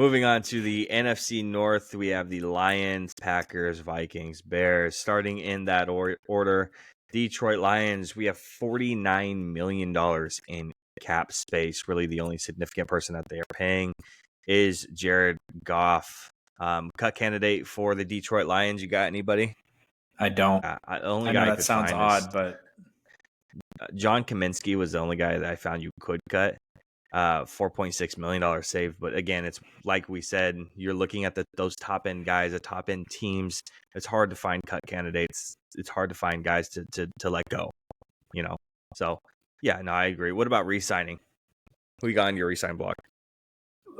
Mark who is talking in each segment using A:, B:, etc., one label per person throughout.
A: Moving on to the NFC North, we have the Lions, Packers, Vikings, Bears. Starting in that order, Detroit Lions, we have $49 million in cap space. Really, the only significant person that they are paying is Jared Goff. Cut candidate for the Detroit Lions. You got anybody?
B: I don't.
A: The only
B: I
A: guy
B: know
A: I
B: that
A: could
B: sounds
A: find
B: odd,
A: is
B: but
A: John Kaminsky was the only guy that I found you could cut. $4.6 million save. But again, it's like we said, you're looking at those top end guys, the top end teams. It's hard to find cut candidates. It's hard to find guys to let go, So yeah, no, I agree. What about re-signing? Who you got on your re-sign block?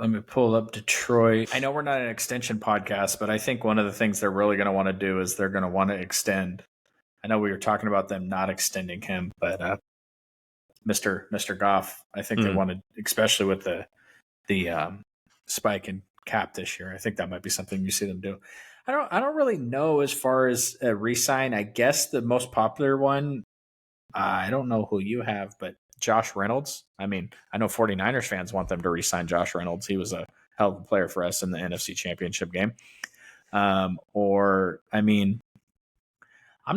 B: let me pull up Detroit. I know we're not an extension podcast, but I think one of the things they're really going to want to do is they're going to want to extend. I know we were talking about them not extending him, but Mr. Goff, I think they wanted, especially with the spike in cap this year. I think that might be something you see them do. I don't really know as far as a re-sign. I guess the most popular one, I don't know who you have, but Josh Reynolds. I mean, I know 49ers fans want them to re-sign Josh Reynolds. He was a hell of a player for us in the NFC Championship game. I'm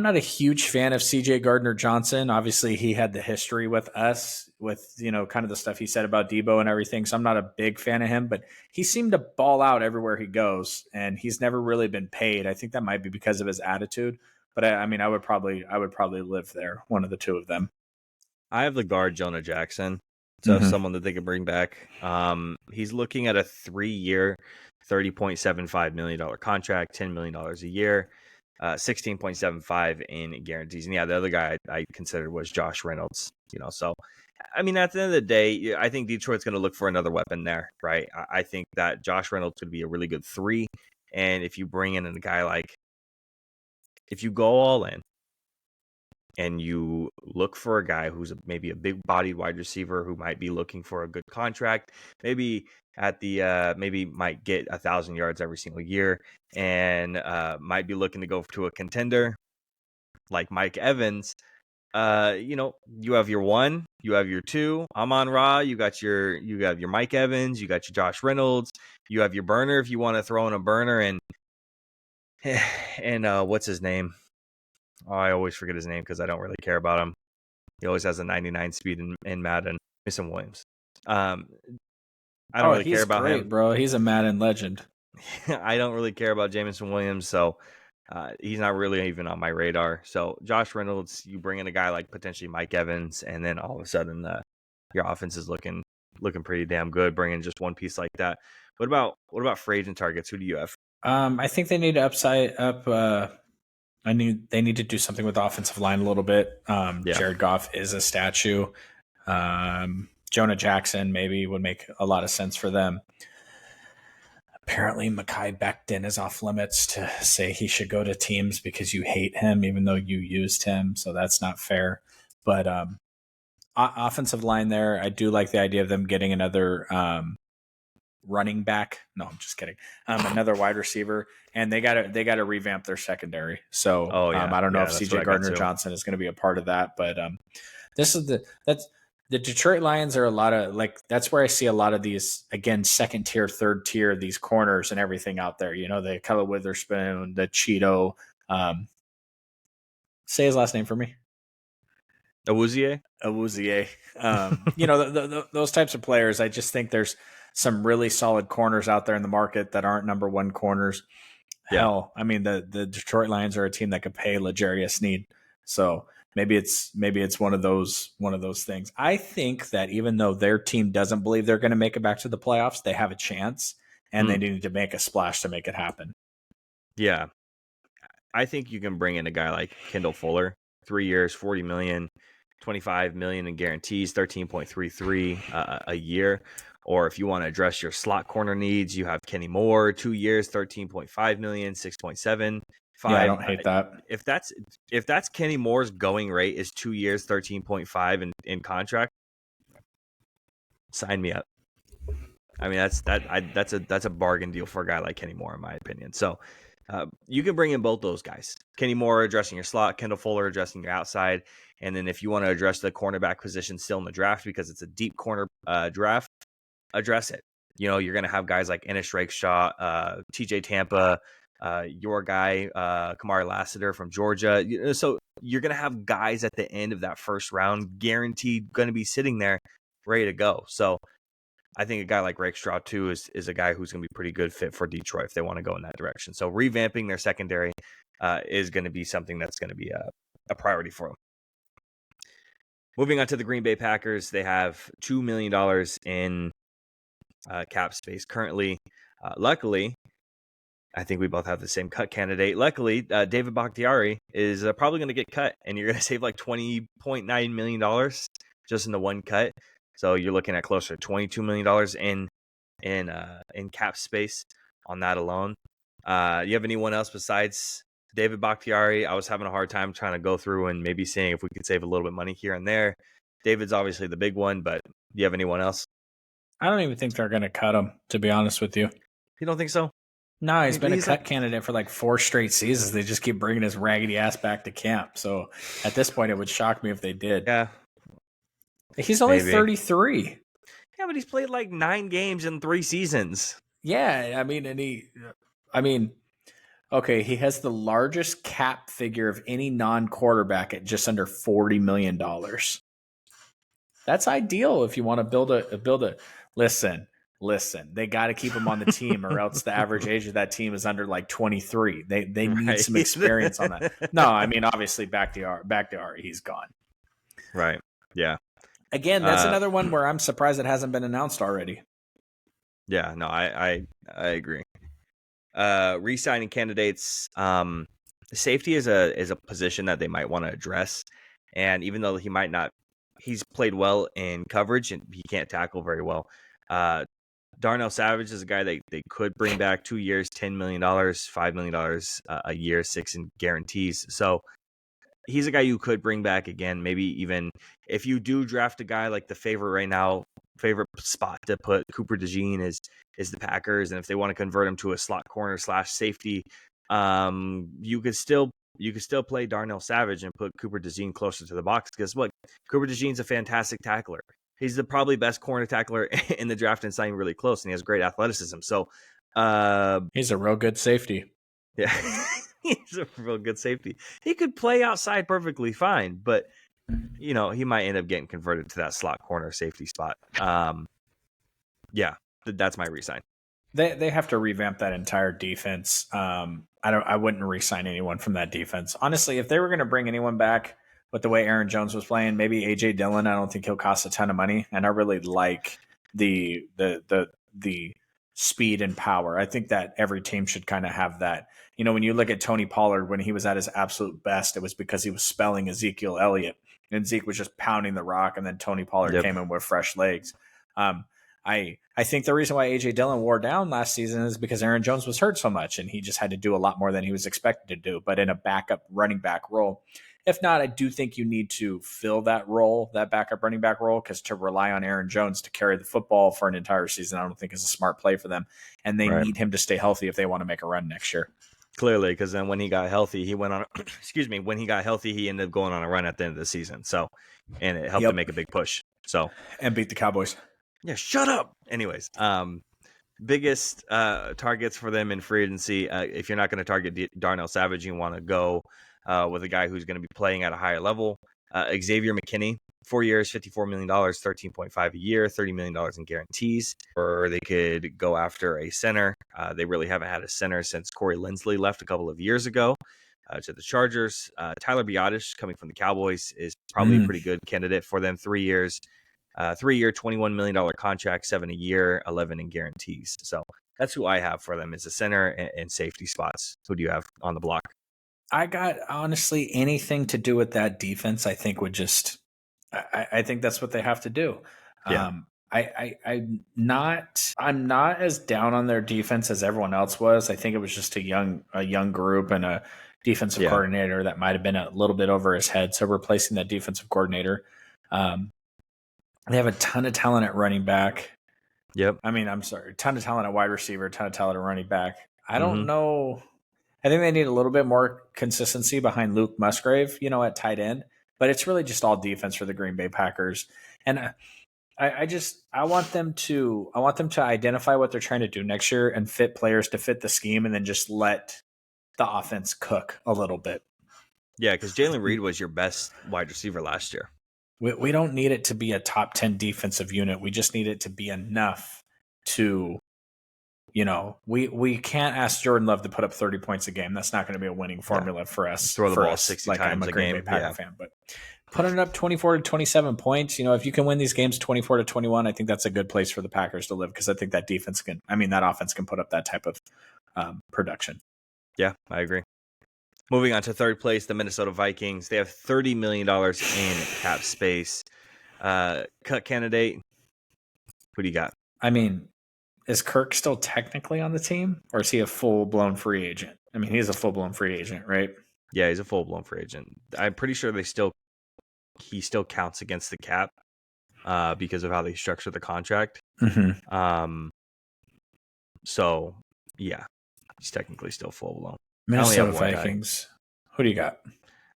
B: not a huge fan of CJ Gardner-Johnson. Obviously, he had the history with us with, kind of the stuff he said about Debo and everything. So I'm not a big fan of him, but he seemed to ball out everywhere he goes, and he's never really been paid. I think that might be because of his attitude. But I would probably live there, one of the two of them.
A: I have the guard Jonah Jackson. So someone that they could bring back. He's looking at a 3-year, $30.75 million contract, $10 million a year. 16.75 in guarantees. And yeah, the other guy I considered was Josh Reynolds, so I mean, at the end of the day, I think Detroit's going to look for another weapon there, right? I think that Josh Reynolds could be a really good 3. And if you bring in a guy if you go all in and you look for a guy who's maybe a big bodied wide receiver who might be looking for a good contract, maybe at the maybe might get 1,000 yards every single year and might be looking to go to a contender like Mike Evans. You have your 1, you have your 2, Amon-Ra, you have your Mike Evans, you got your Josh Reynolds, you have your burner if you want to throw in a burner, and what's his name? Oh, I always forget his name because I don't really care about him. He always has a 99 speed in Madden. Mason Williams. I don't really care about him,
B: bro. He's a Madden legend.
A: I don't really care about Jameson Williams, so he's not really even on my radar. So Josh Reynolds, you bring in a guy like potentially Mike Evans, and then all of a sudden your offense is looking pretty damn good. Bringing just one piece like that. What about free agent targets? Who do you have?
B: I think they need to upside up. They need to do something with the offensive line a little bit. Jared Goff is a statue. Jonah Jackson maybe would make a lot of sense for them. Apparently, Mekhi Becton is off limits to say he should go to teams because you hate him, even though you used him. So that's not fair. But offensive line there, I do like the idea of them getting another running back. No, I'm just kidding. Another wide receiver, and they got to revamp their secondary. So I don't know if CJ Gardner-Johnson is going to be a part of that, but the Detroit Lions are a lot of that's where I see a lot of these, again, second tier, third tier, these corners and everything out there. The Ahkello Witherspoon, the Cheeto. Say his last name for me.
A: Awuzie.
B: Those types of players. I just think there's some really solid corners out there in the market that aren't number one corners. Yeah. Hell, I mean, the Detroit Lions are a team that could pay L'Jarius Sneed. So maybe it's one of those things. I think that even though their team doesn't believe they're going to make it back to the playoffs, they have a chance, and they need to make a splash to make it happen.
A: Yeah. I think you can bring in a guy like Kendall Fuller, 3 years, $40 million, $25 million in guarantees, 13.33 a year. Or if you want to address your slot corner needs, you have Kenny Moore, 2 years, 13.5 million, 6.7.
B: Yeah, I don't hate that.
A: If that's Kenny Moore's going rate is 2 years, 13.5 in contract, sign me up. I mean, that's a bargain deal for a guy like Kenny Moore, in my opinion. So you can bring in both those guys. Kenny Moore addressing your slot, Kendall Fuller addressing your outside. And then if you want to address the cornerback position still in the draft because it's a deep corner draft, address it. You're going to have guys like Ennis Rakestraw, TJ Tampa, your guy, Kamari Lassiter from Georgia. So you're going to have guys at the end of that first round guaranteed going to be sitting there ready to go. So I think a guy like Rakestraw, too, is a guy who's going to be pretty good fit for Detroit if they want to go in that direction. So revamping their secondary is going to be something that's going to be a priority for them. Moving on to the Green Bay Packers, they have $2 million in cap space currently. Luckily, I think we both have the same cut candidate. Luckily, David Bakhtiari is probably going to get cut, and you're going to save like $20.9 million just in the one cut. So you're looking at closer to $22 million in cap space on that alone. You have anyone else besides David Bakhtiari? I was having a hard time trying to go through and maybe seeing if we could save a little bit of money here and there. David's obviously the big one, but do you have anyone else?
B: I don't even think they're going to cut him, to be honest with you.
A: You don't think so?
B: No, he's been a cut candidate for like 4 straight seasons. They just keep bringing his raggedy ass back to camp. So at this point, it would shock me if they did.
A: Yeah.
B: He's only 33.
A: Yeah, but he's played like 9 games in 3 seasons.
B: Yeah, okay, he has the largest cap figure of any non-quarterback at just under $40 million. That's ideal if you want to build a. Listen, they got to keep him on the team, or else the average age of that team is under like 23. They need some experience on that. No, I mean, obviously Bakhtiari, he's gone.
A: Right. Yeah.
B: Again, that's another one where I'm surprised it hasn't been announced already.
A: Yeah, no, I agree. Re-signing candidates, safety is a position that they might want to address, and even though he's played well in coverage and he can't tackle very well. Darnell Savage is a guy they could bring back 2 years, $10 million, $5 million a year, 6 in guarantees. So he's a guy you could bring back again. Maybe even if you do draft a guy like the favorite spot to put Cooper DeJean is the Packers, and if they want to convert him to a slot corner / safety, you could still play Darnell Savage and put Cooper DeJean closer to the box, because what, Cooper DeJean's a fantastic tackler. He's the probably best corner tackler in the draft, and it's not even really close, and he has great athleticism. So
B: he's a real good safety.
A: Yeah. He's a real good safety. He could play outside perfectly fine, but he might end up getting converted to that slot corner safety spot. Yeah, that's my resign.
B: They have to revamp that entire defense. I wouldn't resign anyone from that defense. Honestly, if they were going to bring anyone back with the way Aaron Jones was playing, maybe AJ Dillon. I don't think he'll cost a ton of money, and I really like the speed and power. I think that every team should kind of have that. When you look at Tony Pollard, when he was at his absolute best, it was because he was spelling Ezekiel Elliott, and Zeke was just pounding the rock, and then Tony Pollard came in with fresh legs. I think the reason why A.J. Dillon wore down last season is because Aaron Jones was hurt so much, and he just had to do a lot more than he was expected to do, but in a backup running back role. If not, I do think you need to fill that role, that backup running back role, because to rely on Aaron Jones to carry the football for an entire season, I don't think is a smart play for them, and they need him to stay healthy if they want to make a run next year.
A: Clearly, because then when he got healthy, he went on. When he got healthy, he ended up going on a run at the end of the season. So, and it helped to make a big push. So,
B: and beat the Cowboys.
A: Yeah, shut up. Anyways, biggest targets for them in free agency. If you're not going to target Darnell Savage, you want to go with a guy who's going to be playing at a higher level. Xavier McKinney, 4 years, $54 million, $13.5 a year, $30 million in guarantees. Or they could go after a center. They really haven't had a center since Corey Linsley left a couple of years ago to the Chargers. Tyler Biadasz, coming from the Cowboys, is probably a pretty good candidate for them. 3 years, 3-year, $21 million contract, 7 a year, 11 in guarantees. So that's who I have for them, is a center and safety spots. Who do you have on the block?
B: I got, honestly, anything to do with that defense, I think would just, I think that's what they have to do.
A: Yeah.
B: I'm not as down on their defense as everyone else was. I think it was just a young group and a defensive coordinator that might have been a little bit over his head. So replacing that defensive coordinator, they have a ton of talent at running back.
A: Yep.
B: I mean, I'm sorry, a ton of talent at wide receiver, a ton of talent at running back. I don't know. I think they need a little bit more consistency behind Luke Musgrave, at tight end. But it's really just all defense for the Green Bay Packers. And I want them to identify what they're trying to do next year and fit players to fit the scheme, and then just let the offense cook a little bit.
A: Yeah, because Jalen Reed was your best wide receiver last year.
B: We don't need it to be a top 10 defensive unit. We just need it to be enough to, we can't ask Jordan Love to put up 30 points a game. That's not going to be a winning formula for us.
A: Throw the ball 60
B: like
A: times
B: I'm a
A: a
B: Green
A: game.
B: Bay Packer fan, but putting it up 24 to 27 points, if you can win these games 24 to 21, I think that's a good place for the Packers to live, because I think that that offense can put up that type of production.
A: Yeah, I agree. Moving on to third place, the Minnesota Vikings. They have $30 million in cap space. Cut candidate. Who do you got?
B: I mean, is Kirk still technically on the team, or is he a full-blown free agent? I mean, he's a full-blown free agent, right?
A: Yeah, he's a full-blown free agent. I'm pretty sure he still counts against the cap because of how they structure the contract.
B: Mm-hmm.
A: So, yeah, he's technically still full-blown.
B: Minnesota Vikings. Who do you got?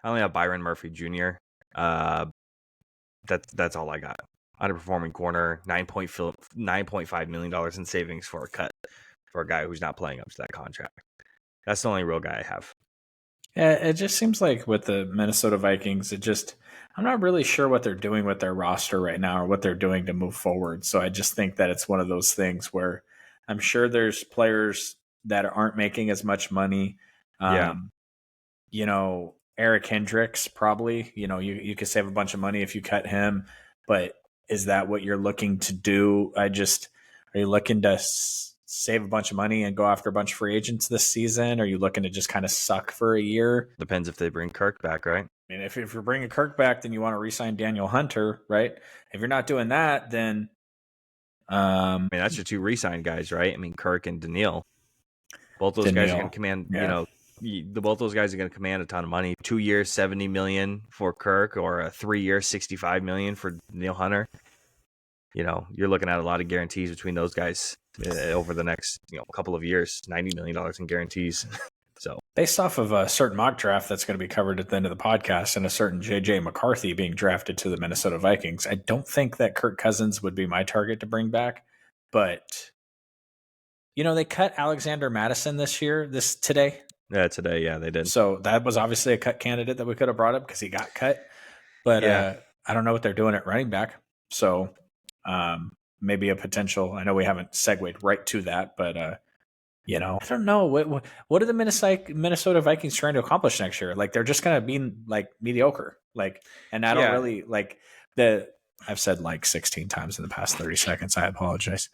A: I only have Byron Murphy Jr. That's all I got. Underperforming corner, $9.5 million in savings for a cut for a guy who's not playing up to that contract. That's the only real guy I have.
B: Yeah, it just seems like with the Minnesota Vikings, I'm not really sure what they're doing with their roster right now or what they're doing to move forward. So I just think that it's one of those things where I'm sure there's players that aren't making as much money. Eric Hendricks, probably, you could save a bunch of money if you cut him, but is that what you're looking to do? Are you looking to save a bunch of money and go after a bunch of free agents this season? Are you looking to just kind of suck for a year?
A: Depends if they bring Kirk back, right?
B: I mean, if you're bringing Kirk back, then you want to re-sign Daniel Hunter, right? If you're not doing that, then
A: that's your two re-signed guys, right? I mean, Kirk and Kedanall. Both those guys are going to command, both those guys are going to command a ton of money. 2 years, $70 million for Kirk, or a 3 year, $65 million for Danielle Hunter. You're looking at a lot of guarantees between those guys over the next couple of years. $90 million in guarantees. So
B: based off of a certain mock draft that's going to be covered at the end of the podcast, and a certain JJ McCarthy being drafted to the Minnesota Vikings, I don't think that Kirk Cousins would be my target to bring back. But they cut Alexander Madison today.
A: Yeah, today, yeah, they did.
B: So that was obviously a cut candidate that we could have brought up because he got cut. But I don't know what they're doing at running back. So maybe a potential. I know we haven't segued right to that, but I don't know what are the Minnesota Vikings trying to accomplish next year? Like, they're just going to be like mediocre. Like, and I don't really like I've said like 16 times in the past 30 seconds. I apologize.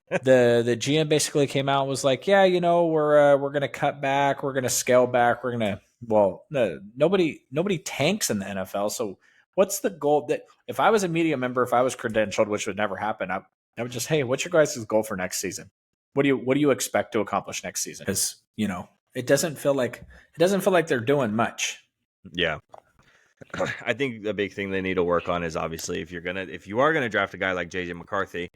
B: The GM basically came out and was like, yeah, we're going to cut back. We're going to scale back. We're going to, nobody tanks in the NFL. So what's the goal? That if I was a media member, if I was credentialed, which would never happen, I would just, hey, what's your guys' goal for next season? What do you expect to accomplish next season? Because, it doesn't feel like they're doing much.
A: Yeah. I think the big thing they need to work on is, obviously, if you are gonna draft a guy like JJ McCarthy,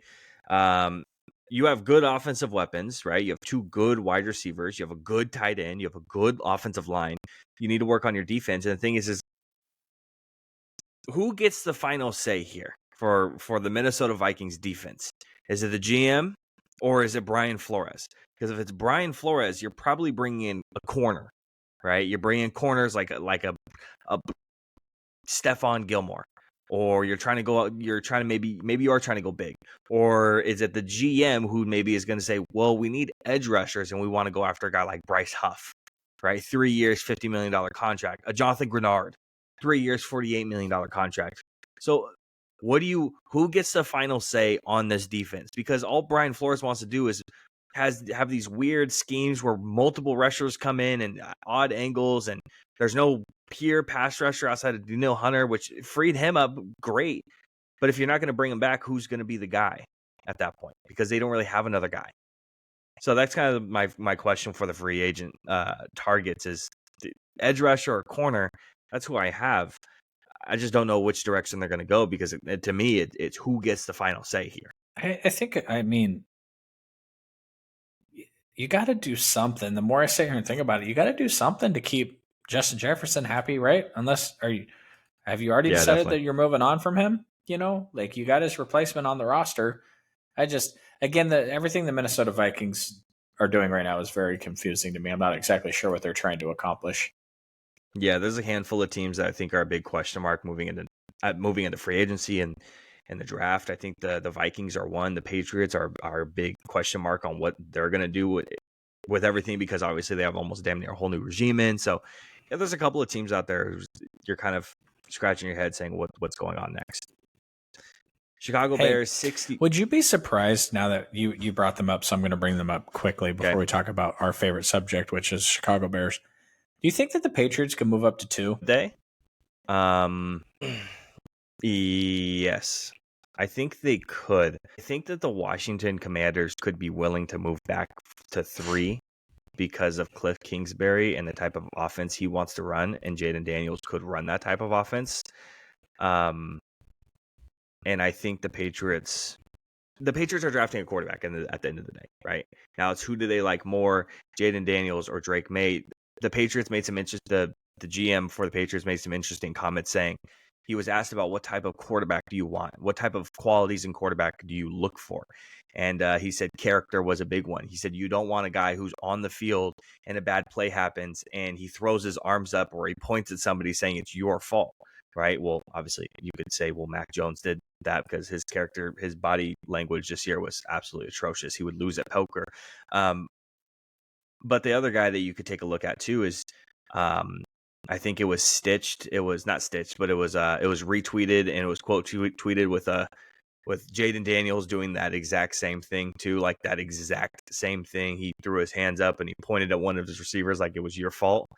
A: you have good offensive weapons, right? You have two good wide receivers, you have a good tight end, you have a good offensive line. You need to work on your defense. And the thing is who gets the final say here for the Minnesota Vikings defense? Is it the GM or is it Brian Flores? Because if it's Brian Flores, you're probably bringing in a corner, right? You're bringing corners like a Stephon Gilmore, or maybe you are trying to go big, or is it the GM who maybe is going to say, well, we need edge rushers and we want to go after a guy like Bryce Huff, right? 3 years, $50 million contract. A Jonathan Grenard, 3 years, $48 million contract. So who gets the final say on this defense? Because all Brian Flores wants to do is have these weird schemes where multiple rushers come in and odd angles, and there's no pure pass rusher outside of Danielle Hunter, which freed him up great. But if you're not going to bring him back, who's going to be the guy at that point? Because they don't really have another guy. So that's kind of my question for the free agent targets is edge rusher or corner. That's who I have. I just don't know which direction they're going to go, because to me, it's who gets the final say here.
B: I mean, you got to do something. The more I sit here and think about it, you got to do something to keep Justin Jefferson happy, right? Have you already decided that you're moving on from him? Like you got his replacement on the roster. Everything the Minnesota Vikings are doing right now is very confusing to me. I'm not exactly sure what they're trying to accomplish.
A: Yeah, there's a handful of teams that I think are a big question mark moving into free agency and the draft. I think the Vikings are one. The Patriots are a big question mark on what they're going to do with everything, because obviously they have almost damn near a whole new regime in. So yeah, there's a couple of teams out there you're kind of scratching your head saying what's going on next. Chicago Bears 60.
B: Would you be surprised now that you brought them up? So I'm going to bring them up quickly before we talk about our favorite subject, which is Chicago Bears. Do you think that the Patriots can move up to 2?
A: Yes. I think they could. I think that the Washington Commanders could be willing to move back to 3 because of Cliff Kingsbury and the type of offense he wants to run, and Jaden Daniels could run that type of offense. And I think the Patriots are drafting a quarterback at the end of the day, right? Now it's who do they like more, Jaden Daniels or Drake May? The Patriots made some interest. The GM for the Patriots made some interesting comments saying he was asked about what type of quarterback do you want? What type of qualities in quarterback do you look for? And he said character was a big one. He said you don't want a guy who's on the field and a bad play happens and he throws his arms up or he points at somebody saying it's your fault, right? Well, obviously you could say, well, Mac Jones did that because his character, his body language this year was absolutely atrocious. He would lose at poker. But the other guy that you could take a look at too is, I think it was stitched. It was not stitched, but it was retweeted, and it was quote tweeted with Jaden Daniels doing that exact same thing too, like that exact same thing. He threw his hands up and he pointed at one of his receivers like it was your fault.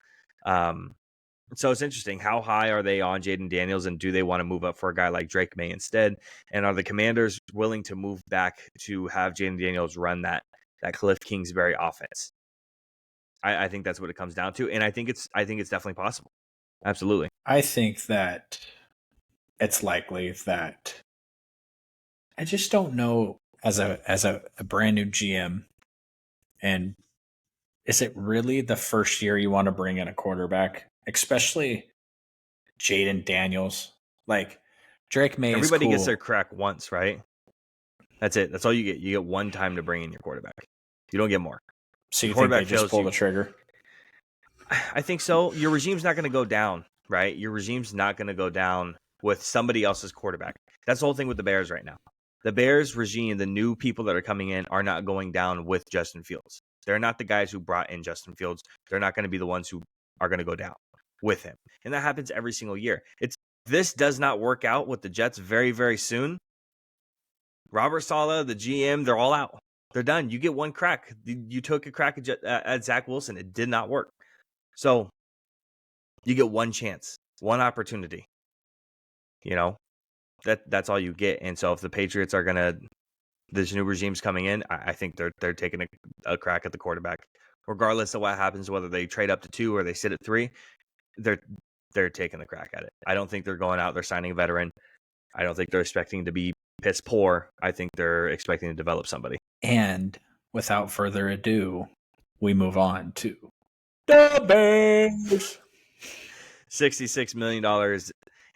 A: So it's interesting. How high are they on Jaden Daniels, and do they want to move up for a guy like Drake May instead? And are the Commanders willing to move back to have Jaden Daniels run that Cliff Kingsbury offense? I think that's what it comes down to, and I think it's definitely possible. Absolutely.
B: I think that it's likely that I just don't know as a brand new GM, and is it really the first year you want to bring in a quarterback, especially Jaden Daniels? Like Drake May,
A: everybody
B: cool.
A: Gets their crack once, right? That's it. That's all you get. You get one time to bring in your quarterback. You don't get more.
B: So you think they just pull the trigger?
A: I think so. Your regime's not going to go down, right? Your regime's not going to go down with somebody else's quarterback. That's the whole thing with the Bears right now. The Bears regime, the new people that are coming in, are not going down with Justin Fields. They're not the guys who brought in Justin Fields. They're not going to be the ones who are going to go down with him. And that happens every single year. This does not work out with the Jets very, very soon. Robert Saleh, the GM, they're all out. They're done. You get one crack. You took a crack at Zach Wilson. It did not work. So you get one chance, one opportunity. That's all you get. And so if the Patriots are this new regime's coming in, I think they're taking a crack at the quarterback, regardless of what happens, whether they trade up to 2 or they sit at 3. They're taking the crack at it. I don't think they're going out. They're signing a veteran. I don't think they're expecting to be piss poor. I think they're expecting to develop somebody.
B: And without further ado, we move on to the Bears.
A: $66 million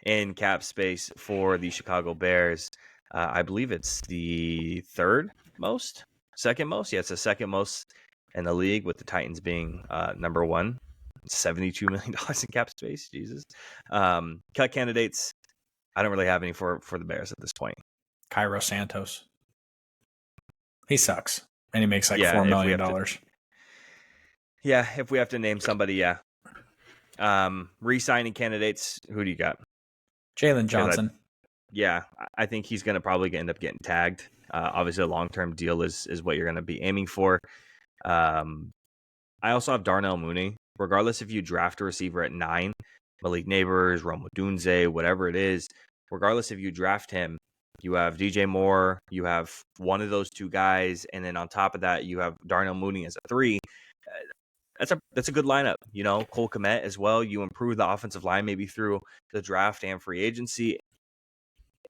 A: in cap space for the Chicago Bears. I believe it's the second most. Yeah, it's the second most in the league, with the Titans being number 1. $72 million in cap space. Jesus. Cut candidates. I don't really have any for the Bears at this point.
B: Cairo Santos. He sucks. And he makes like $4 million.
A: If we have to name somebody, yeah. Re-signing candidates, who do you got?
B: Jalen Johnson.
A: I think he's going to probably end up getting tagged. Obviously, a long-term deal is what you're going to be aiming for. I also have Darnell Mooney. Regardless if you draft a receiver at 9, Malik Neighbors, Rome Odunze, whatever it is, regardless if you draft him, you have DJ Moore, you have one of those 2 guys, and then on top of that, you have Darnell Mooney as a 3. That's a good lineup. Cole Kmet as well. You improve the offensive line maybe through the draft and free agency.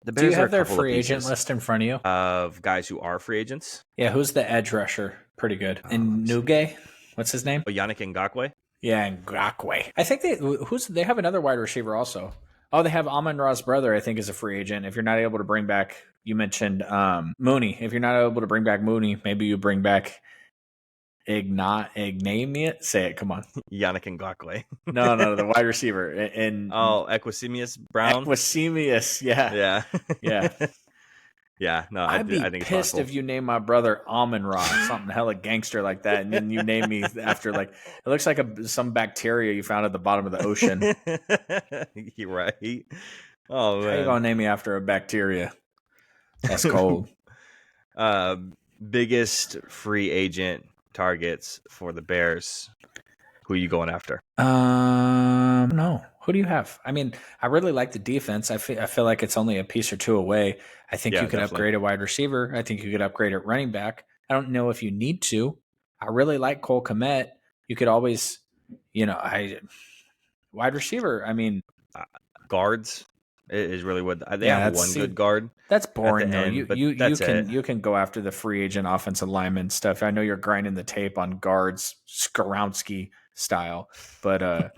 B: The Bears, do you have their free agent list in front of you?
A: Of guys who are free agents?
B: Yeah, who's the edge rusher? Pretty good. And Nuge? What's his name?
A: Yannick Ngakoue?
B: Yeah, Ngakoue. I think they have another wide receiver also. Oh, they have Amon-Ra's brother, I think, is a free agent. If you're not able to bring back, you mentioned Mooney. If you're not able to bring back Mooney, maybe you bring back Ignamius. Say it, come on.
A: Yannick Ngakoue.
B: No, the wide receiver. And
A: Equisemius Brown.
B: Equisemius, yeah.
A: Yeah. Yeah, no,
B: I'd be
A: I think
B: pissed
A: it's possible.
B: if you named my brother Amon-Ra, something hella gangster like that, and then you name me after like it looks like some bacteria you found at the bottom of the ocean.
A: You're right. Oh man,
B: how you gonna name me after a bacteria? That's cold.
A: Biggest free agent targets for the Bears. Who are you going after?
B: No. Who do you have? I mean, I really like the defense. I feel like it's only a piece or two away. I think you could
A: definitely.
B: upgrade a wide receiver. I think you could upgrade at running back. I don't know if you need to. I really like Cole Kmet. You could always, wide receiver. I mean,
A: guards is really what they have one good guard.
B: That's boring though.
A: End,
B: You can go after the free agent offensive lineman stuff. I know you're grinding the tape on guards, Skoronsky style, but I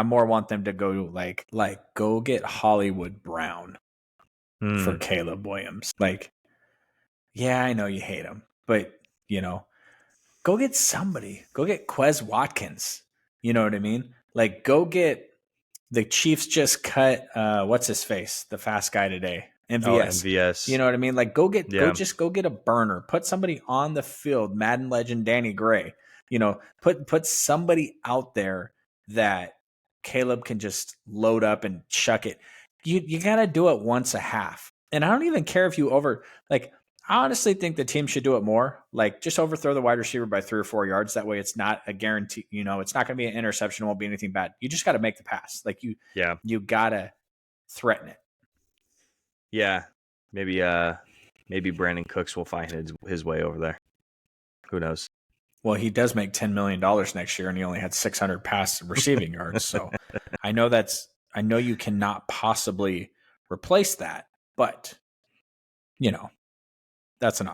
B: more want them to go like go get Hollywood Brown for Caleb Williams. Like, yeah, I know you hate him, but go get somebody. Go get Quez Watkins. You know what I mean? Like, go get the Chiefs just cut what's his face, the fast guy today, MVS.
A: MVS.
B: You know what I mean? Like, go get a burner. Put somebody on the field. Madden legend Danny Gray. Put somebody out there that Caleb can just load up and chuck it. You got to do it once a half. And I don't even care if you I honestly think the team should do it more. Like, just overthrow the wide receiver by 3 or 4 yards. That way it's not a guarantee. It's not going to be an interception. It won't be anything bad. You just got to make the pass. Like, you got to threaten it.
A: Yeah. Maybe Brandon Cooks will find his way over there. Who knows?
B: Well, he does make $10 million next year, and he only had 600 pass receiving yards. So I know you cannot possibly replace that, but that's an